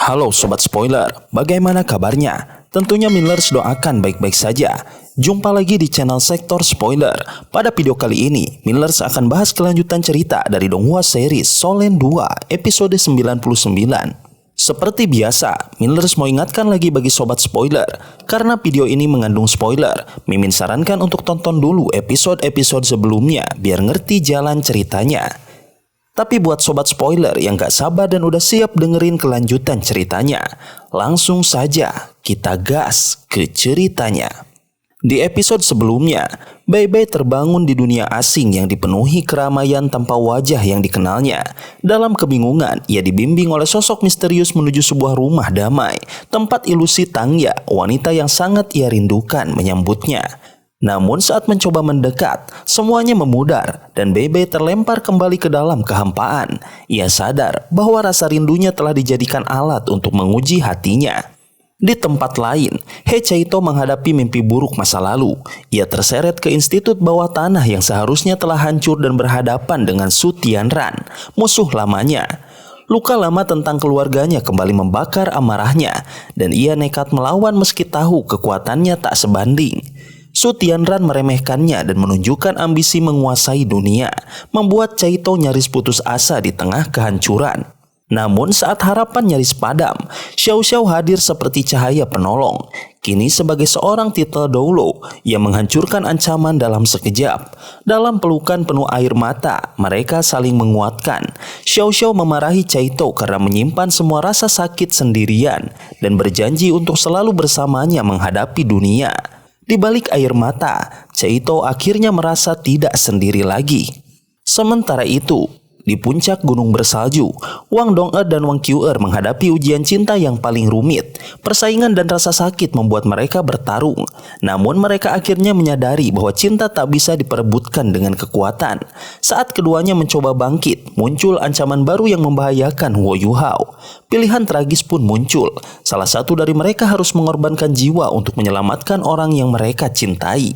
Halo Sobat Spoiler, bagaimana kabarnya? Tentunya Millers doakan baik-baik saja. Jumpa lagi di channel Sektor Spoiler. Pada video kali ini, Millers akan bahas kelanjutan cerita dari Donghua series Solen 2 episode 99. Seperti biasa, Millers mau ingatkan lagi bagi Sobat Spoiler, karena video ini mengandung spoiler, Mimin sarankan untuk tonton dulu episode-episode sebelumnya biar ngerti jalan ceritanya. Tapi buat Sobat Spoiler yang gak sabar dan udah siap dengerin kelanjutan ceritanya, langsung saja kita gas ke ceritanya. Di episode sebelumnya, Bebe terbangun di dunia asing yang dipenuhi keramaian tanpa wajah yang dikenalnya. Dalam kebingungan, ia dibimbing oleh sosok misterius menuju sebuah rumah damai, tempat ilusi Tangya, wanita yang sangat ia rindukan, menyambutnya. Namun saat mencoba mendekat, semuanya memudar dan Bebe terlempar kembali ke dalam kehampaan. Ia sadar bahwa rasa rindunya telah dijadikan alat untuk menguji hatinya. Di tempat lain, Hechaito menghadapi mimpi buruk masa lalu. Ia terseret ke institut bawah tanah yang seharusnya telah hancur dan berhadapan dengan Su Tianran, musuh lamanya. Luka lama tentang keluarganya kembali membakar amarahnya, dan ia nekat melawan meski tahu kekuatannya tak sebanding. Su Tianran meremehkannya dan menunjukkan ambisi menguasai dunia, membuat Chaito nyaris putus asa di tengah kehancuran. Namun saat harapan nyaris padam, Xiao Xiao hadir seperti cahaya penolong. Kini sebagai seorang titel Doulo, ia menghancurkan ancaman dalam sekejap. Dalam pelukan penuh air mata, mereka saling menguatkan. Xiao Xiao memarahi Chaito karena menyimpan semua rasa sakit sendirian dan berjanji untuk selalu bersamanya menghadapi dunia. Di balik air mata, Chaito akhirnya merasa tidak sendiri lagi. Sementara itu, di puncak gunung bersalju, Wang Dong'er dan Wang Qiu'er menghadapi ujian cinta yang paling rumit. Persaingan dan rasa sakit membuat mereka bertarung. Namun mereka akhirnya menyadari bahwa cinta tak bisa diperebutkan dengan kekuatan. Saat keduanya mencoba bangkit, muncul ancaman baru yang membahayakan Huo Yuhao. Pilihan tragis pun muncul. Salah satu dari mereka harus mengorbankan jiwa untuk menyelamatkan orang yang mereka cintai.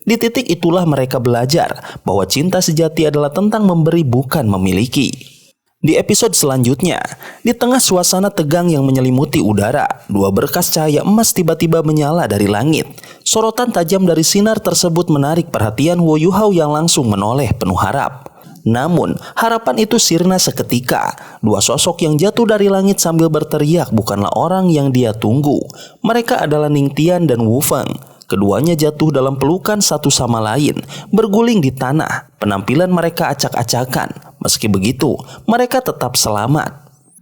Di titik itulah mereka belajar bahwa cinta sejati adalah tentang memberi bukan memiliki. Di episode selanjutnya, di tengah suasana tegang yang menyelimuti udara, dua berkas cahaya emas tiba-tiba menyala dari langit. Sorotan tajam dari sinar tersebut menarik perhatian Huo Yuhao yang langsung menoleh penuh harap. Namun, harapan itu sirna seketika. Dua sosok yang jatuh dari langit sambil berteriak bukanlah orang yang dia tunggu. Mereka adalah Ning Tian dan Wu Feng. Keduanya jatuh dalam pelukan satu sama lain, berguling di tanah. Penampilan mereka acak-acakan. Meski begitu, mereka tetap selamat.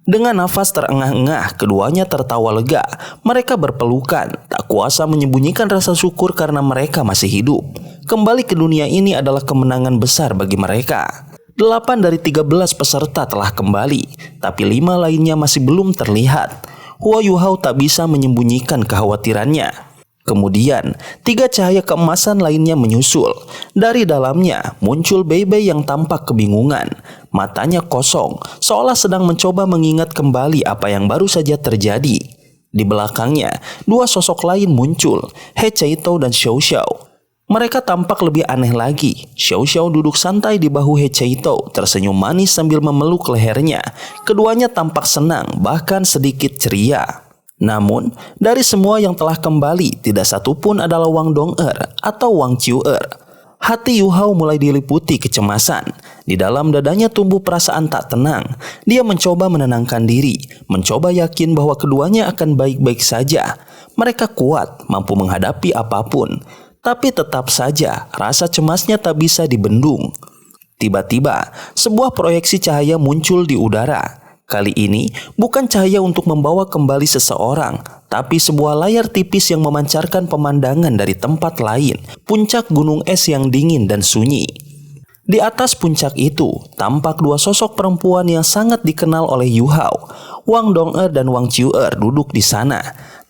Dengan nafas terengah-engah, keduanya tertawa lega. Mereka berpelukan, tak kuasa menyembunyikan rasa syukur karena mereka masih hidup. Kembali ke dunia ini adalah kemenangan besar bagi mereka. 8 dari 13 peserta telah kembali, tapi 5 lainnya masih belum terlihat. Huo Yuhao tak bisa menyembunyikan kekhawatirannya. Kemudian, 3 cahaya keemasan lainnya menyusul. Dari dalamnya muncul Bebe yang tampak kebingungan. Matanya kosong, seolah sedang mencoba mengingat kembali apa yang baru saja terjadi. Di belakangnya, 2 sosok lain muncul, Hechaito dan Xiao Xiao. Mereka tampak lebih aneh lagi. Xiao Xiao duduk santai di bahu Hechaito, tersenyum manis sambil memeluk lehernya. Keduanya tampak senang, bahkan sedikit ceria. Namun, dari semua yang telah kembali, tidak satu pun adalah Wang Dong'er atau Wang Qiu'er. Hati Yuhao mulai diliputi kecemasan. Di dalam dadanya tumbuh perasaan tak tenang. Dia mencoba menenangkan diri, mencoba yakin bahwa keduanya akan baik-baik saja. Mereka kuat, mampu menghadapi apapun. Tapi tetap saja, rasa cemasnya tak bisa dibendung. Tiba-tiba, sebuah proyeksi cahaya muncul di udara. Kali ini bukan cahaya untuk membawa kembali seseorang, tapi sebuah layar tipis yang memancarkan pemandangan dari tempat lain, puncak gunung es yang dingin dan sunyi. Di atas puncak itu, tampak 2 sosok perempuan yang sangat dikenal oleh Yuhao. Wang Dong'er dan Wang Qiu'er duduk di sana,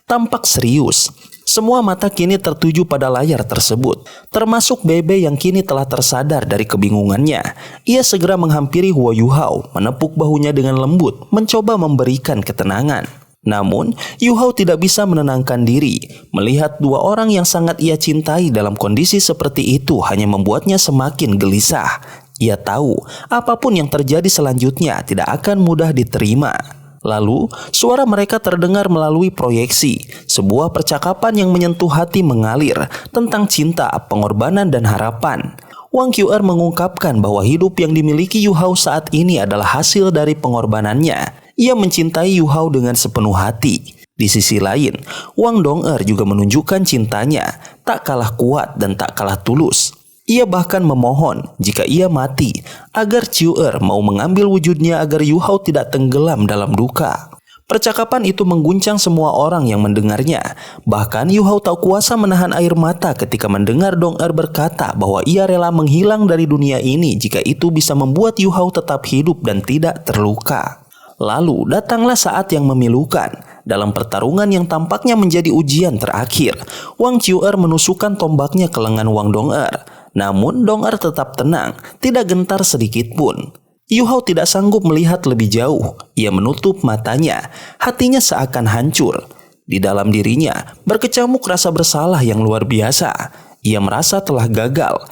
tampak serius. Semua mata kini tertuju pada layar tersebut, termasuk Bebe yang kini telah tersadar dari kebingungannya. Ia segera menghampiri Huo Yuhao, menepuk bahunya dengan lembut, mencoba memberikan ketenangan. Namun, Yuhao tidak bisa menenangkan diri. Melihat 2 orang yang sangat ia cintai dalam kondisi seperti itu hanya membuatnya semakin gelisah. Ia tahu, apapun yang terjadi selanjutnya tidak akan mudah diterima. Lalu, suara mereka terdengar melalui proyeksi, sebuah percakapan yang menyentuh hati mengalir tentang cinta, pengorbanan, dan harapan. Wang QR mengungkapkan bahwa hidup yang dimiliki Yu Hao saat ini adalah hasil dari pengorbanannya. Ia mencintai Yu Hao dengan sepenuh hati. Di sisi lain, Wang Dong'er juga menunjukkan cintanya, tak kalah kuat dan tak kalah tulus. Ia bahkan memohon jika ia mati agar Ciu'er mau mengambil wujudnya agar Yu Hao tidak tenggelam dalam duka. Percakapan itu mengguncang semua orang yang mendengarnya. Bahkan Yu Hao tak kuasa menahan air mata ketika mendengar Dong'er berkata bahwa ia rela menghilang dari dunia ini jika itu bisa membuat Yu Hao tetap hidup dan tidak terluka. Lalu datanglah saat yang memilukan. Dalam pertarungan yang tampaknya menjadi ujian terakhir, Wang Ciu'er menusukkan tombaknya ke lengan Wang Dong'er. Namun Dong'er tetap tenang, tidak gentar sedikit pun. Yu Hao tidak sanggup melihat lebih jauh. Ia menutup matanya, hatinya seakan hancur. Di dalam dirinya berkecamuk rasa bersalah yang luar biasa. Ia merasa telah gagal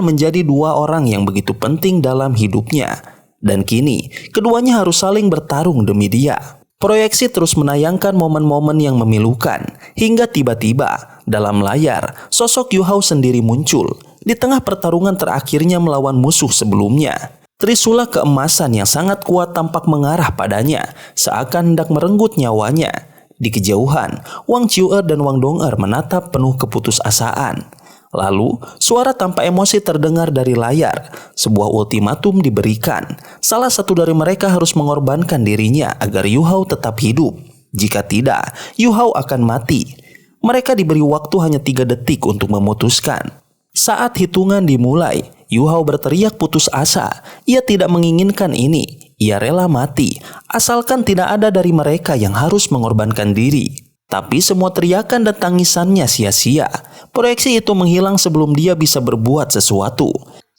menjadi dua orang yang begitu penting dalam hidupnya. Dan kini keduanya harus saling bertarung demi dia. Proyeksi terus menayangkan momen-momen yang memilukan. Hingga tiba-tiba dalam layar sosok Yu Hao sendiri muncul. Di tengah pertarungan terakhirnya melawan musuh sebelumnya. Trisula keemasan yang sangat kuat tampak mengarah padanya, seakan hendak merenggut nyawanya. Di kejauhan, Wang Ciu'er dan Wang Dong'er menatap penuh keputusasaan. Lalu, suara tanpa emosi terdengar dari layar. Sebuah ultimatum diberikan. Salah satu dari mereka harus mengorbankan dirinya agar Yu Hao tetap hidup. Jika tidak, Yu Hao akan mati. Mereka diberi waktu hanya 3 detik untuk memutuskan. Saat hitungan dimulai, Yu Hao berteriak putus asa. Ia tidak menginginkan ini. Ia rela mati, asalkan tidak ada dari mereka yang harus mengorbankan diri. Tapi semua teriakan dan tangisannya sia-sia. Proyeksi itu menghilang sebelum dia bisa berbuat sesuatu.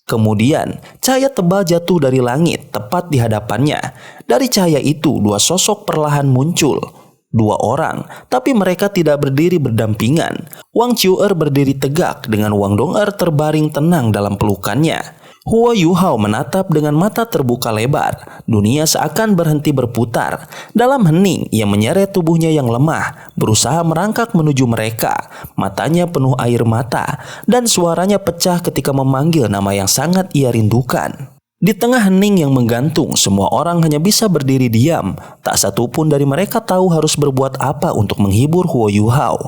Kemudian, cahaya tebal jatuh dari langit tepat di hadapannya. Dari cahaya itu, 2 sosok perlahan muncul. 2 orang, tapi mereka tidak berdiri berdampingan. Wang Ciu'er berdiri tegak dengan Wang Dong'er terbaring tenang dalam pelukannya. Hua Yu Hao menatap dengan mata terbuka lebar. Dunia seakan berhenti berputar. Dalam hening, ia menyeret tubuhnya yang lemah, berusaha merangkak menuju mereka. Matanya penuh air mata, dan suaranya pecah ketika memanggil nama yang sangat ia rindukan. Di tengah hening yang menggantung, semua orang hanya bisa berdiri diam. Tak satu pun dari mereka tahu harus berbuat apa untuk menghibur Hua Yu Hao.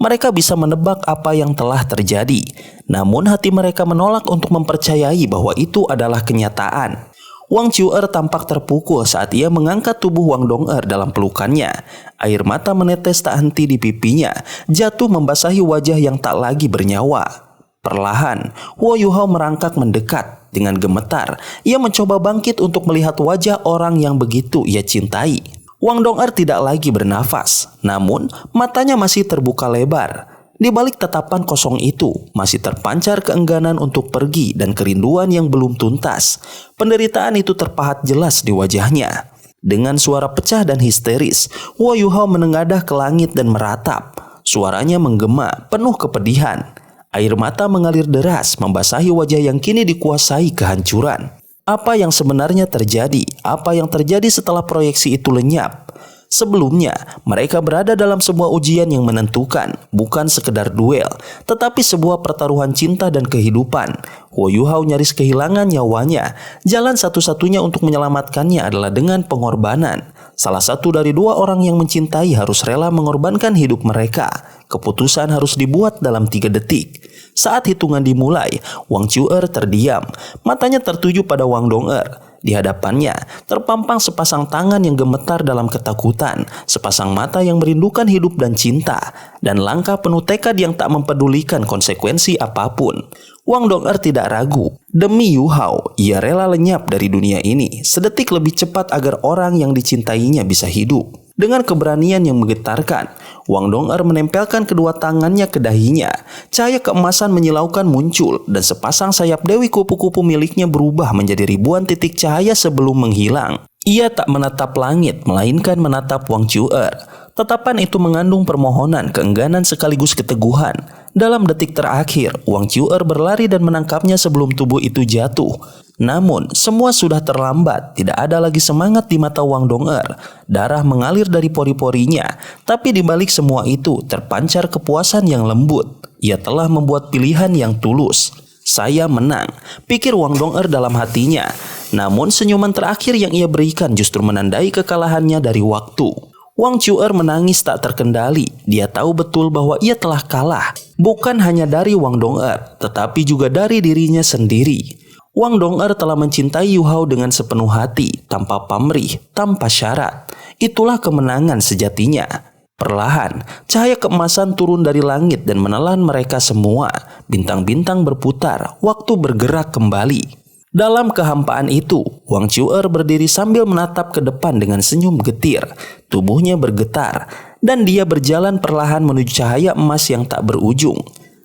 Mereka bisa menebak apa yang telah terjadi. Namun hati mereka menolak untuk mempercayai bahwa itu adalah kenyataan. Wang Ciu'er tampak terpukul saat ia mengangkat tubuh Wang Dong'er dalam pelukannya. Air mata menetes tak henti di pipinya, jatuh membasahi wajah yang tak lagi bernyawa. Perlahan, Hua Yu Hao merangkak mendekat. Dengan gemetar, ia mencoba bangkit untuk melihat wajah orang yang begitu ia cintai. Wang Dong'er tidak lagi bernafas, namun matanya masih terbuka lebar. Di balik tatapan kosong itu, masih terpancar keengganan untuk pergi dan kerinduan yang belum tuntas. Penderitaan itu terpahat jelas di wajahnya. Dengan suara pecah dan histeris, Hua Yu Hao menengadah ke langit dan meratap. Suaranya menggema, penuh kepedihan. Air mata mengalir deras membasahi wajah yang kini dikuasai kehancuran. Apa yang sebenarnya terjadi? Apa yang terjadi setelah proyeksi itu lenyap? Sebelumnya, mereka berada dalam sebuah ujian yang menentukan, bukan sekedar duel, tetapi sebuah pertaruhan cinta dan kehidupan. Hua Yu Hao nyaris kehilangan nyawanya. Jalan satu-satunya untuk menyelamatkannya adalah dengan pengorbanan. Salah satu dari 2 orang yang mencintai harus rela mengorbankan hidup mereka. Keputusan harus dibuat dalam 3 detik. Saat hitungan dimulai, Wang Ciu'er terdiam. Matanya tertuju pada Wang Dong'er. Di hadapannya terpampang sepasang tangan yang gemetar dalam ketakutan, sepasang mata yang merindukan hidup dan cinta, dan langkah penuh tekad yang tak mempedulikan konsekuensi apapun. Wang Dong'er tidak ragu. Demi Yu Hao, ia rela lenyap dari dunia ini sedetik lebih cepat agar orang yang dicintainya bisa hidup. Dengan keberanian yang menggetarkan, Wang Dong'er menempelkan kedua tangannya ke dahinya. Cahaya keemasan menyilaukan muncul, dan sepasang sayap Dewi Kupu-Kupu miliknya berubah menjadi ribuan titik cahaya sebelum menghilang. Ia tak menatap langit, melainkan menatap Wang Ciu'er. Tatapan itu mengandung permohonan, keengganan sekaligus keteguhan. Dalam detik terakhir, Wang Ciu'er berlari dan menangkapnya sebelum tubuh itu jatuh. Namun, semua sudah terlambat. Tidak ada lagi semangat di mata Wang Dong'er. Darah mengalir dari pori-porinya. Tapi di balik semua itu, terpancar kepuasan yang lembut. Ia telah membuat pilihan yang tulus. Saya menang, pikir Wang Dong'er dalam hatinya. Namun, senyuman terakhir yang ia berikan justru menandai kekalahannya dari waktu. Wang Chu'er menangis tak terkendali. Dia tahu betul bahwa ia telah kalah. Bukan hanya dari Wang Dong'er, tetapi juga dari dirinya sendiri. Wang Dong'er telah mencintai Yu Hao dengan sepenuh hati, tanpa pamrih, tanpa syarat. Itulah kemenangan sejatinya. Perlahan, cahaya keemasan turun dari langit dan menelan mereka semua. Bintang-bintang berputar, waktu bergerak kembali. Dalam kehampaan itu, Wang Chu'er berdiri sambil menatap ke depan dengan senyum getir. Tubuhnya bergetar, dan dia berjalan perlahan menuju cahaya emas yang tak berujung.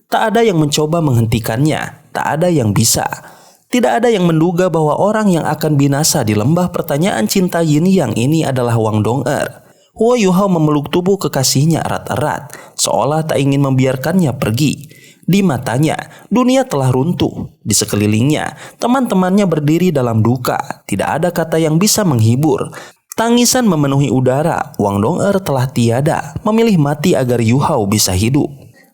Tak ada yang mencoba menghentikannya, tak ada yang bisa. Tidak ada yang menduga bahwa orang yang akan binasa di lembah pertanyaan cinta yin yang ini adalah Wang Dong'er. Huo Yuhao memeluk tubuh kekasihnya erat-erat, seolah tak ingin membiarkannya pergi. Di matanya, dunia telah runtuh. Di sekelilingnya, teman-temannya berdiri dalam duka. Tidak ada kata yang bisa menghibur. Tangisan memenuhi udara. Wang Dong'er telah tiada, memilih mati agar Yu Hao bisa hidup.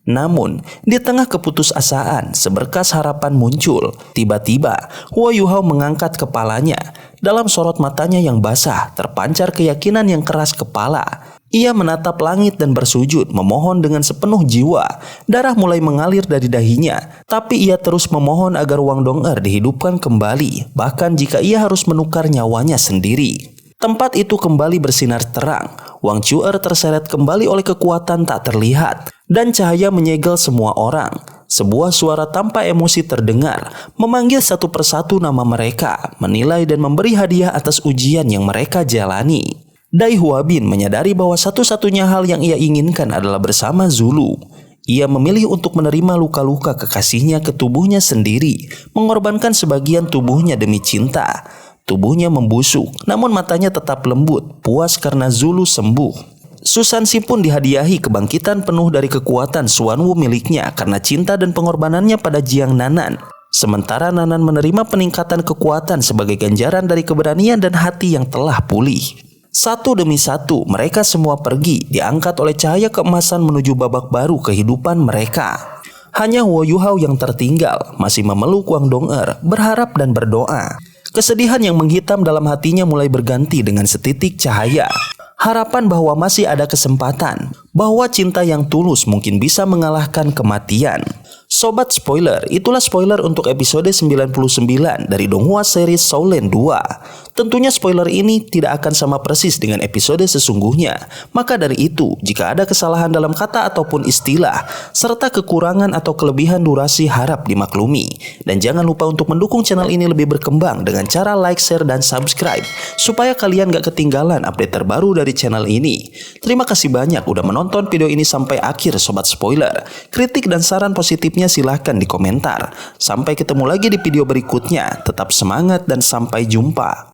Namun, di tengah keputusasaan, seberkas harapan muncul. Tiba-tiba, Huo Yuhao mengangkat kepalanya. Dalam sorot matanya yang basah, terpancar keyakinan yang keras kepala. Ia menatap langit dan bersujud, memohon dengan sepenuh jiwa. Darah mulai mengalir dari dahinya, tapi ia terus memohon agar Wang Dong'er dihidupkan kembali, bahkan jika ia harus menukar nyawanya sendiri. Tempat itu kembali bersinar terang. Wang Chu'er terseret kembali oleh kekuatan tak terlihat, dan cahaya menyegel semua orang. Sebuah suara tanpa emosi terdengar, memanggil satu persatu nama mereka, menilai dan memberi hadiah atas ujian yang mereka jalani. Dai Huabin menyadari bahwa satu-satunya hal yang ia inginkan adalah bersama Zulu. Ia memilih untuk menerima luka-luka kekasihnya ke tubuhnya sendiri, mengorbankan sebagian tubuhnya demi cinta. Tubuhnya membusuk, namun matanya tetap lembut, puas karena Zulu sembuh. Susansi pun dihadiahi kebangkitan penuh dari kekuatan Xuanwu miliknya karena cinta dan pengorbanannya pada Jiang Nanan. Sementara Nanan menerima peningkatan kekuatan sebagai ganjaran dari keberanian dan hati yang telah pulih. Satu demi satu, mereka semua pergi, diangkat oleh cahaya keemasan menuju babak baru kehidupan mereka. Hanya Huo Yuhao yang tertinggal, masih memeluk Wang Dong'er, berharap dan berdoa. Kesedihan yang menghitam dalam hatinya mulai berganti dengan setitik cahaya. Harapan bahwa masih ada kesempatan, bahwa cinta yang tulus mungkin bisa mengalahkan kematian. Sobat spoiler, itulah spoiler untuk episode 99 dari Donghua series Shaolin 2. Tentunya spoiler ini tidak akan sama persis dengan episode sesungguhnya. Maka dari itu, jika ada kesalahan dalam kata ataupun istilah, serta kekurangan atau kelebihan durasi harap dimaklumi. Dan jangan lupa untuk mendukung channel ini lebih berkembang dengan cara like, share, dan subscribe, supaya kalian gak ketinggalan update terbaru dari channel ini. Terima kasih banyak udah menonton video ini sampai akhir sobat spoiler. Kritik dan saran positifnya silahkan di komentar. Sampai ketemu lagi di video berikutnya. Tetap semangat dan sampai jumpa.